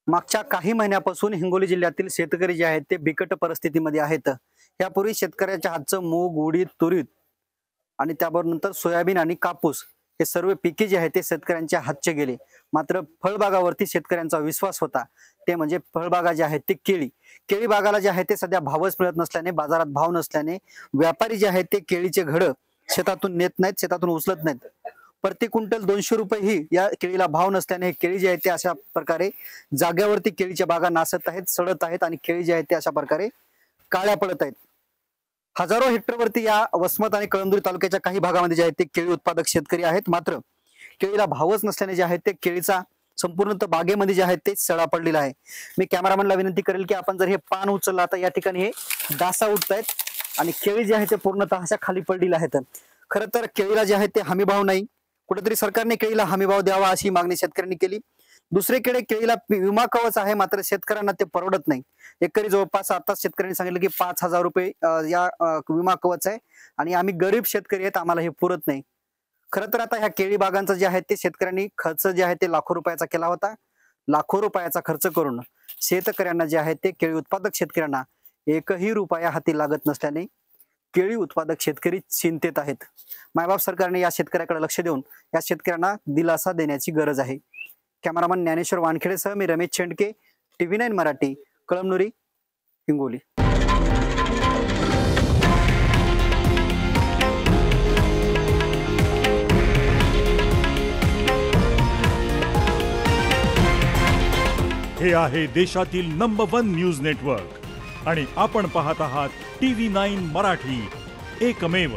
मागच्या काही महिन्यापासून हिंगोली जिल्ह्यातील शेतकरी जे आहेत ते बिकट परिस्थितीमध्ये आहेत. यापूर्वी शेतकऱ्याच्या हातचं मूग, उडीद, तुरीत आणि त्याबरोबर नंतर सोयाबीन आणि कापूस हे सर्व पिके जे आहेत ते शेतकऱ्यांच्या हातचे गेले. मात्र फळबागावरती शेतकऱ्यांचा विश्वास होता. ते म्हणजे फळबागा ज्या आहेत ते केळी. केळी बागाला जे आहे ते सध्या भावच मिळत नसल्याने, बाजारात भाव नसल्याने व्यापारी जे आहेत ते केळीचे घड शेतातून नेत नाहीत, शेतातून उचलत नाहीत. प्रति क्विंटल 200 रुपये ही या केळीला भाव नसल्याने केळी जे आहेत ते अशा प्रकारे जाग्यावरती केळीच्या बागा नासत आहेत, सडत आहेत आणि केळी जे आहेत ते अशा प्रकारे काळ्या पडत आहेत. हजारो हेक्टरवरती या वसमत आणि कळमनुरी तालुक्याच्या काही भागामध्ये जे आहेत ते केळी उत्पादक शेतकरी आहेत. मात्र केळीला भावच नसल्याने जे आहेत ते केळीचा संपूर्ण बागेमध्ये जे आहेत ते सडा पडलेला आहे. मी कॅमेरामॅनला विनंती करेल की आपण जर हे पान उचललं तर या ठिकाणी हे डासा उठत आहेत आणि केळी जे आहे ते पूर्णतः अशा खाली पडलेल्या आहेत. खरं तर केळीला जे आहे ते हमी भाव नाही. कुठेतरी सरकारने केळीला हमी भाव द्यावा अशी मागणी शेतकऱ्यांनी केली. दुसरीकडे केळीला विमा कवच आहे, मात्र शेतकऱ्यांना ते परवडत नाही. एकरी जवळपास आता शेतकऱ्यांनी सांगितलं की 5,000 रुपये या विमा कवच आहे आणि आम्ही गरीब शेतकरी आहेत, आम्हाला हे पुरत नाही. खरं तर आता ह्या केळी बागांचं जे आहे ते शेतकऱ्यांनी खर्च जे आहे ते लाखो रुपयाचा केला होता. लाखो रुपयाचा खर्च करून शेतकऱ्यांना जे आहे ते केळी उत्पादक शेतकऱ्यांना एकही रुपया हाती लागत नसल्याने केळी उत्पादक शेतकरी चिंतेत आहेत. मायबाप सरकारने या शेतकऱ्याकडे लक्ष देऊन या शेतकऱ्यांना दिलासा देण्याची गरज आहे. कॅमेरामन ज्ञानेश्वर वानखेडेसह मी रमेश चेंडके, TV9 मराठी, कळमनुरी, हिंगोली. हे आहे देशातील नंबर 1 न्यूज नेटवर्क आणि आपण पाहत आहात TV9 मराठी, एकमेव.